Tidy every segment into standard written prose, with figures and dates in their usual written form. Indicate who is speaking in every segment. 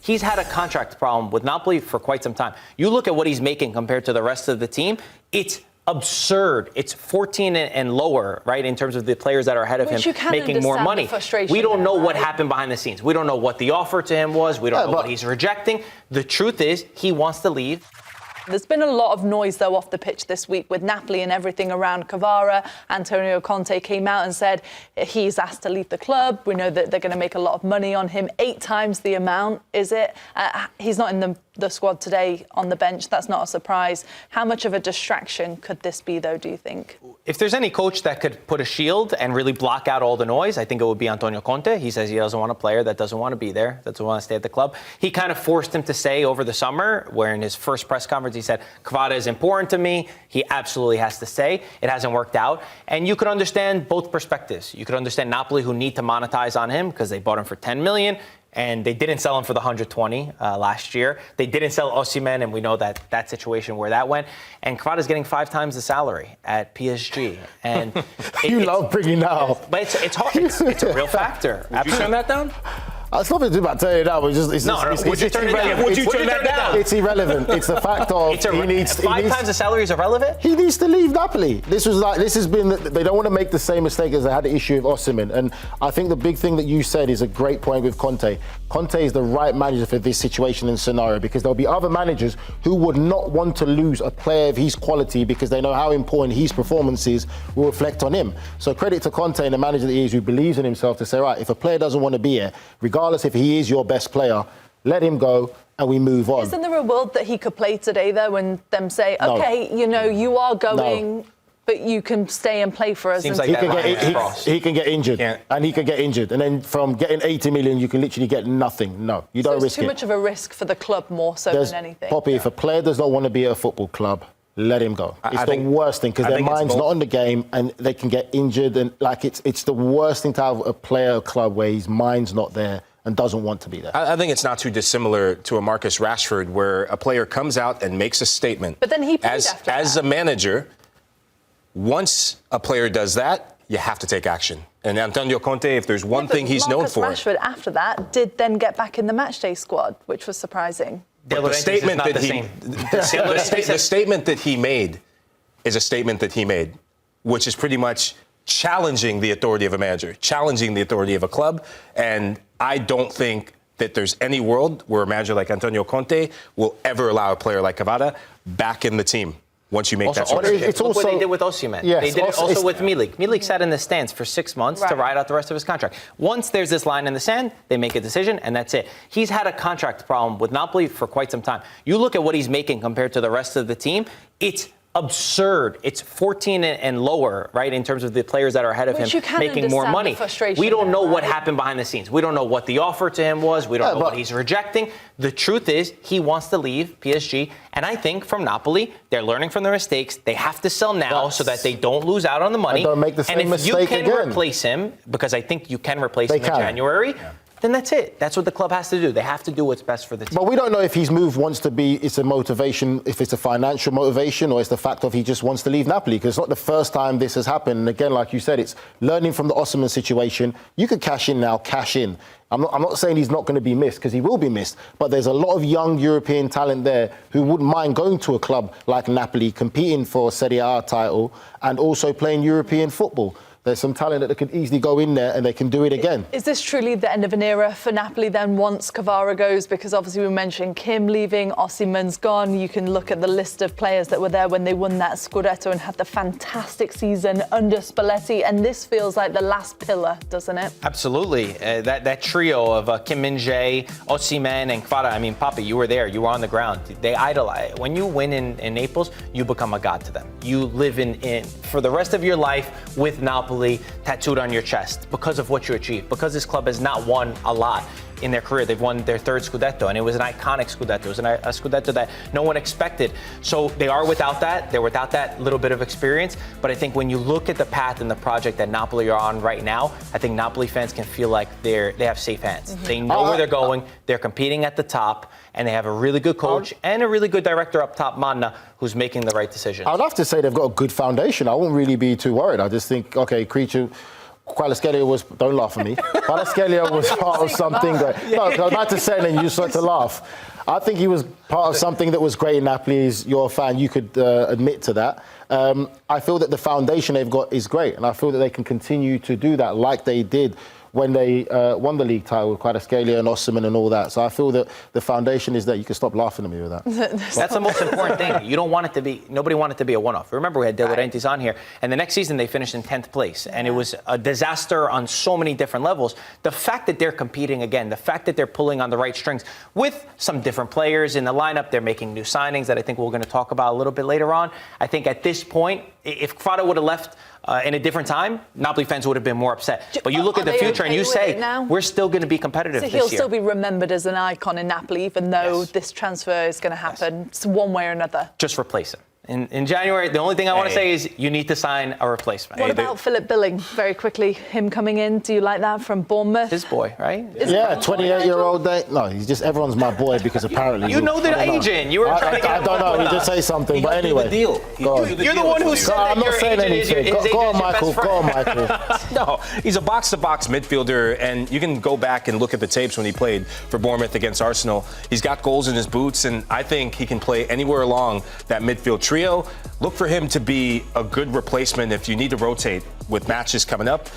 Speaker 1: He's had a contract problem with Napoli for quite some time. You look at what he's making compared to the rest of the team, it's absurd. It's 14 and lower, right, in terms of the players that are ahead of him making more money. We don't know what happened behind the scenes. We don't know what the offer to him was. We don't know what he's rejecting. The truth is he wants to leave.
Speaker 2: There's been a lot of noise, though, off the pitch this week with Napoli and everything around Kvara. Antonio Conte came out and said he's asked to leave the club. We know that they're going to make a lot of money on him. 8 times the amount, is it? He's not in the squad today on the bench. That's not a surprise. How much of a distraction could this be, though, do you think?
Speaker 1: If there's any coach that could put a shield and really block out all the noise, I think it would be Antonio Conte. He says he doesn't want a player that doesn't want to be there, that doesn't want to stay at the club. He kind of forced him to say over the summer, where in his first press conference he said, Kvara is important to me. He absolutely has to stay. It hasn't worked out. And you could understand both perspectives. You could understand Napoli, who need to monetize on him because they bought him for 10 million. And they didn't sell him for the 120 last year. They didn't sell Osimhen, and we know that situation where that went. And Kvara's getting 5 times the salary at PSG. And
Speaker 3: you love bringing that up.
Speaker 1: But it's hard. It's a real factor.
Speaker 4: Would you turn that down?
Speaker 3: It's nothing to do about turning it down. Would
Speaker 1: you turn that down?
Speaker 3: It's irrelevant. It's the fact of he needs
Speaker 1: 5 times the salary is irrelevant.
Speaker 3: He needs to leave Napoli. This has been. They don't want to make the same mistake as they had the issue with Osimhen. And I think the big thing that you said is a great point with Conte. Conte is the right manager for this situation and scenario, because there'll be other managers who would not want to lose a player of his quality because they know how important his performances will reflect on him. So credit to Conte and the manager that he is, who believes in himself to say, right, if a player doesn't want to be here, regardless if he is your best player, let him go and we move on.
Speaker 2: Isn't there a world that he could play today, though, and them say, OK, you are going, but you can stay and play for us?
Speaker 1: Seems like
Speaker 3: he can get injured, and he can get injured. And then from getting 80 million, you can literally get nothing. No, you don't risk it.
Speaker 2: It's too much of a risk for the club more so than anything.
Speaker 3: Poppy, if a player does not want to be at a football club, let him go. It's the worst thing, because their mind's not on the game and they can get injured. And it's the worst thing to have a player club where his mind's not there and doesn't want to be there.
Speaker 4: I think it's not too dissimilar to a Marcus Rashford, where a player comes out and makes a statement.
Speaker 2: But then he played after
Speaker 4: as a manager, once a player does that, you have to take action. And Antonio Conte, if there's one thing he's known for...
Speaker 2: Marcus Rashford, after that, did then get back in the matchday squad, which was surprising.
Speaker 4: The statement that he made is a statement that he made, which is pretty much challenging the authority of a manager, challenging the authority of a club. And I don't think that there's any world where a manager like Antonio Conte will ever allow a player like Kvara back in the team once you make that sort of shift.
Speaker 1: Look what they did with Osimhen.
Speaker 3: Yes,
Speaker 1: they did it also with Milik. Milik sat in the stands for 6 months to ride out the rest of his contract. Once there's this line in the sand, they make a decision, and that's it. He's had a contract problem with Napoli for quite some time. You look at what he's making compared to the rest of the team, it's absurd. It's 14 and lower, right, in terms of the players that are ahead of him making more money. We don't know what happened behind the scenes. We don't know what the offer to him was. We don't know what he's rejecting. The truth is he wants to leave PSG. And I think from Napoli, they're learning from their mistakes. They have to sell now so that they don't lose out on the money.
Speaker 3: Don't make the same mistake again.
Speaker 1: And if you can replace him, because I think you can replace him in January, then that's it. That's what the club has to do. They have to do what's best for the team.
Speaker 3: But we don't know if his move wants to be, it's a motivation, if it's a financial motivation, or it's the fact of he just wants to leave Napoli, because it's not the first time this has happened. And again, like you said, it's learning from the Osimhen situation. You could cash in now, cash in. I'm not saying he's not going to be missed, because he will be missed, but there's a lot of young European talent there who wouldn't mind going to a club like Napoli, competing for a Serie A title and also playing European football. There's some talent that could easily go in there and they can do it again.
Speaker 2: Is this truly the end of an era for Napoli then once Kvara goes? Because obviously we mentioned Kim leaving, Osimhen's gone. You can look at the list of players that were there when they won that Scudetto and had the fantastic season under Spalletti. And this feels like the last pillar, doesn't it?
Speaker 1: Absolutely. That trio of Kim Min-jae, Osimhen and Kvara. I mean, Papi, you were there. You were on the ground. They idolize. When you win in Naples, you become a god to them. You live in for the rest of your life with Napoli tattooed on your chest because of what you achieved, because this club has not won a lot in their career. They've won their 3rd Scudetto, and it was an iconic Scudetto. It was a Scudetto that no one expected. So they are without that. They're without that little bit of experience. But I think when you look at the path and the project that Napoli are on right now, I think Napoli fans can feel like they have safe hands. They know where they're going. They're competing at the top, and they have a really good coach and a really good director up top, Manna, who's making the right decisions.
Speaker 3: I'd have to say they've got a good foundation. I won't really be too worried. I just think, okay, Khvicha Kvaratskhelia was, don't laugh at me, Kvaratskhelia was part of something great. No, I was about to say it and you started to laugh. I think he was part of something that was great in Napoli. You're a fan, you could admit to that. I feel that the foundation they've got is great, and I feel that they can continue to do that like they did when they won the league title with Kvaratskhelia and Osimhen and all that. So I feel that the foundation is that. You can stop laughing at me with that.
Speaker 1: That's the most important thing. You don't want it to be, nobody wanted it to be a one-off. Remember, we had De Laurentiis on here, and the next season they finished in 10th place, and it was a disaster on so many different levels. The fact that they're competing again, the fact that they're pulling on the right strings with some different players in the lineup, they're making new signings that I think we're going to talk about a little bit later on. I think at this point, if Kvara would have left in a different time, Napoli fans would have been more upset. But you look at the future and you say, we're still going to be competitive this year.
Speaker 2: So he'll still be remembered as an icon in Napoli, even though this transfer is going to happen one way or another.
Speaker 1: Just replace him. In January, the only thing I want to say is you need to sign a replacement.
Speaker 2: What about Phillip Billing? Very quickly, him coming in. Do you like that from Bournemouth?
Speaker 1: His boy, right?
Speaker 3: Yeah, 28-year-old. No, he's just everyone's my boy because apparently
Speaker 1: you know the agent. You were trying to get
Speaker 3: I don't know. He just say something, but anyway.
Speaker 4: You're
Speaker 1: the one who said that.
Speaker 3: I'm not saying anything. Go on, Michael. Go on, Michael.
Speaker 4: No, he's a box-to-box midfielder, and you can go back and look at the tapes when he played for Bournemouth against Arsenal. He's got goals in his boots, and I think he can play anywhere along that midfield trio. Look for him to be a good replacement if you need to rotate with matches coming up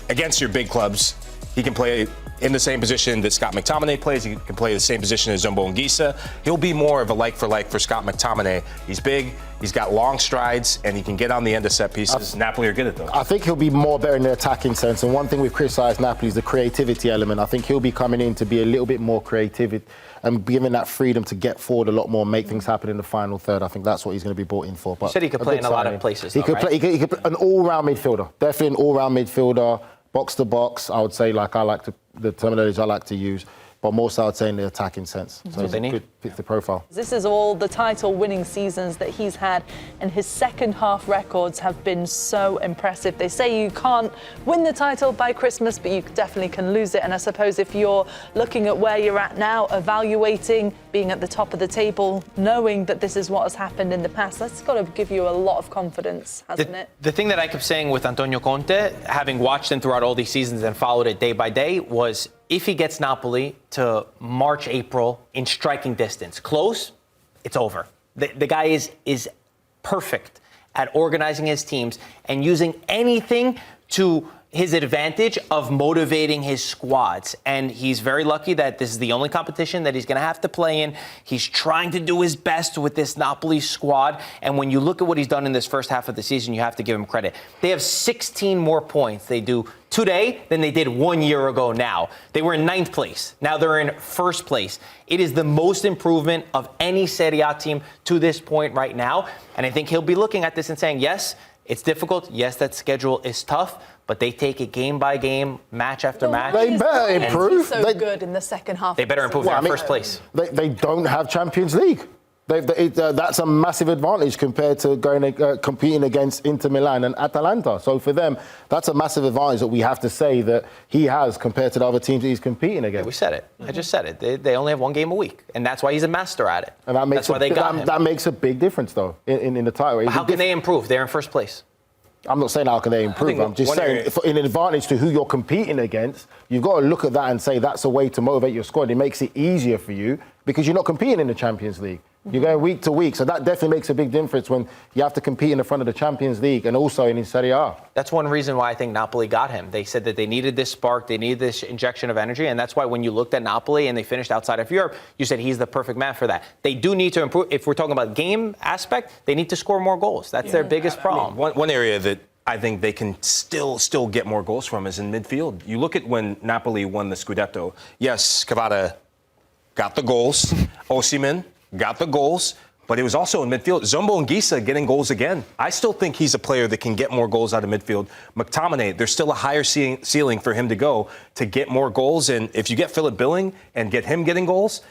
Speaker 4: against your big clubs. He can play in the same position that Scott McTominay plays. He can play the same position as Zumbo Anguissa. He'll be more of a like-for-like for Scott McTominay. He's big, he's got long strides, and he can get on the end of set pieces. Napoli are good at those.
Speaker 3: I think he'll be more better in the attacking sense. And one thing we've criticised Napoli is the creativity element. I think he'll be coming in to be a little bit more creative and given that freedom to get forward a lot more, make things happen in the final third. I think that's what he's going to be brought in for. But
Speaker 1: you said he could play in a lot of places,
Speaker 3: He could play an all-round midfielder. Definitely an all-round midfielder, box-to-box. I would say, the terminology I like to use. But more so, I would say in the attacking sense. So it's a good fit the profile.
Speaker 2: This is all the title-winning seasons that he's had, and his second-half records have been so impressive. They say you can't win the title by Christmas, but you definitely can lose it. And I suppose if you're looking at where you're at now, evaluating, being at the top of the table, knowing that this is what has happened in the past, that's got to give you a lot of confidence, hasn't it?
Speaker 1: The thing that I kept saying with Antonio Conte, having watched him throughout all these seasons and followed it day by day, was if he gets Napoli to March, April in striking distance, close, it's over. The guy is perfect at organizing his teams and using anything to his advantage of motivating his squads. And he's very lucky that this is the only competition that he's going to have to play in. He's trying to do his best with this Napoli squad. And when you look at what he's done in this first half of the season, you have to give him credit. They have 16 more points they do today than they did 1 year ago now. They were in 9th place. Now they're in 1st place. It is the most improvement of any Serie A team to this point right now. And I think he'll be looking at this and saying, yes, it's difficult. Yes, that schedule is tough, but they take it game by game, match after match.
Speaker 3: They better improve.
Speaker 2: So good in the second half.
Speaker 1: They better improve. They're in 1st place.
Speaker 3: They don't have Champions League. That's a massive advantage compared to competing against Inter Milan and Atalanta. So for them, that's a massive advantage that we have to say that he has compared to the other teams that he's competing against.
Speaker 1: Yeah, we said it. I just said it. They only have 1 game a week, and that's why he's a master at it.
Speaker 3: And that's why they got him. That makes a big difference, though, in the title.
Speaker 1: How can they improve? They're in 1st place.
Speaker 3: I'm not saying how can they improve. I'm just saying, in advantage to who you're competing against, you've got to look at that and say that's a way to motivate your squad. It makes it easier for you because you're not competing in the Champions League. You're going week to week, so that definitely makes a big difference when you have to compete in the front of the Champions League and also in Serie A.
Speaker 1: That's one reason why I think Napoli got him. They said that they needed this spark, they needed this injection of energy, and that's why when you looked at Napoli and they finished outside of Europe, you said he's the perfect man for that. They do need to improve. If we're talking about game aspect, they need to score more goals. That's their biggest problem.
Speaker 4: One area that I think they can still get more goals from is in midfield. You look at when Napoli won the Scudetto. Yes, Kvara got the goals. Osimhen got the goals. But it was also in midfield. Zumbo Anguissa getting goals again. I still think he's a player that can get more goals out of midfield. McTominay, there's still a higher ceiling for him to go to get more goals. And if you get Phillip Billing and get him getting goals,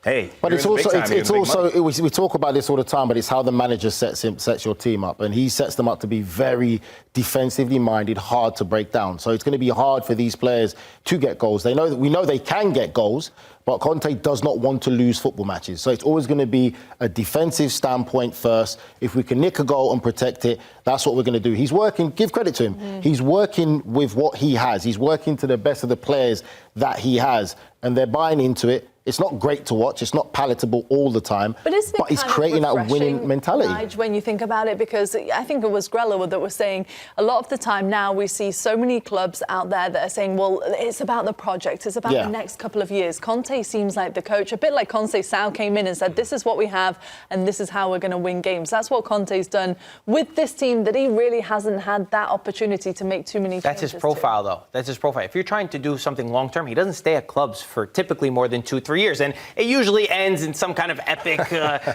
Speaker 4: hey,
Speaker 3: But it's also we talk about this all the time, but it's how the manager sets your team up, and he sets them up to be very defensively minded, hard to break down. So it's going to be hard for these players to get goals. We know they can get goals, but Conte does not want to lose football matches. So it's always going to be a defensive standpoint first. If we can nick a goal and protect it, that's what we're going to do. He's working, give credit to him. He's working with what he has. He's working to the best of the players that he has, and they're buying into it. It's not great to watch. It's not palatable all the time. But he's creating that winning mentality.
Speaker 2: Nigel, when you think about it, because I think it was Grella that was saying a lot of the time now we see so many clubs out there that are saying, well, it's about the project. It's about the next couple of years. Conte seems like the coach, a bit like Conte Sal came in and said, this is what we have and this is how we're going to win games. That's what Conte's done with this team, that he really hasn't had that opportunity to make too many changes.
Speaker 1: That's his profile, though. That's his profile. If you're trying to do something long-term, he doesn't stay at clubs for typically more than 2-3 years, and it usually ends in some kind of epic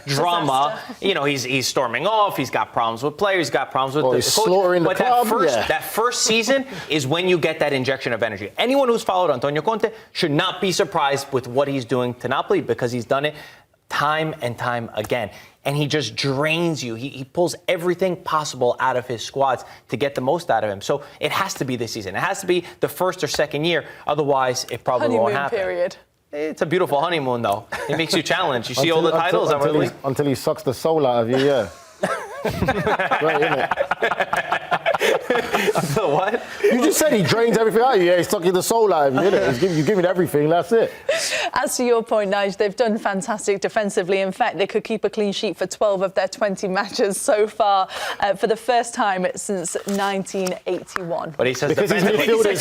Speaker 1: drama. You know, he's storming off. He's got problems with players. He's got problems with the
Speaker 3: he's slaughtering the club.
Speaker 1: That first season is when you get that injection of energy. Anyone who's followed Antonio Conte should not be surprised with what he's doing to Napoli, because he's done it time and time again. And he just drains you. He pulls everything possible out of his squads to get the most out of him. So it has to be this season. It has to be the first or second year. Otherwise, it probably won't happen.
Speaker 2: Period.
Speaker 1: It's a beautiful honeymoon, though. It makes you challenge. You see all the titles.
Speaker 3: Until he sucks the soul out of you, yeah. Great, isn't it?
Speaker 1: What?
Speaker 3: You just said he drains everything out of you. Yeah, he's sucking the soul out of you, isn't it? You give me everything, that's it.
Speaker 2: As to your point, Nigel, they've done fantastic defensively. In fact, they could keep a clean sheet for 12 of their 20 matches so far for the first time since 1981.
Speaker 1: But he says
Speaker 3: because his midfielders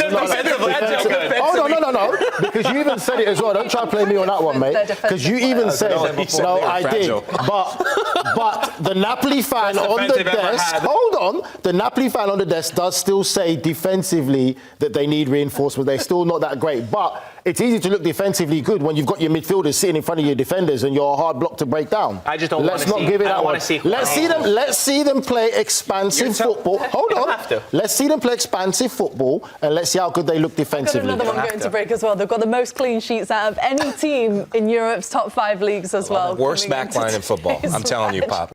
Speaker 3: no. Because you even said it as well. Don't try to play me on that one, mate. Because you even said, no, I did. But the Napoli fan on the desk, hold on, the Napoli fan on the desk does still say defensively that they need reinforcement. They're still not that great. But it's easy to look defensively good when you've got your midfielders sitting in front of your defenders and you're a hard block to break down.
Speaker 1: I just don't want to see. Let's not give it that one.
Speaker 3: Let's see them play expansive football. Hold on. Let's see them play expansive football and let's see how good they look defensively.
Speaker 2: Got another one going to break as well. They've got the most clean sheets out of any team in Europe's top 5 leagues as well.
Speaker 4: Worst backline in football. I'm telling you, Pop.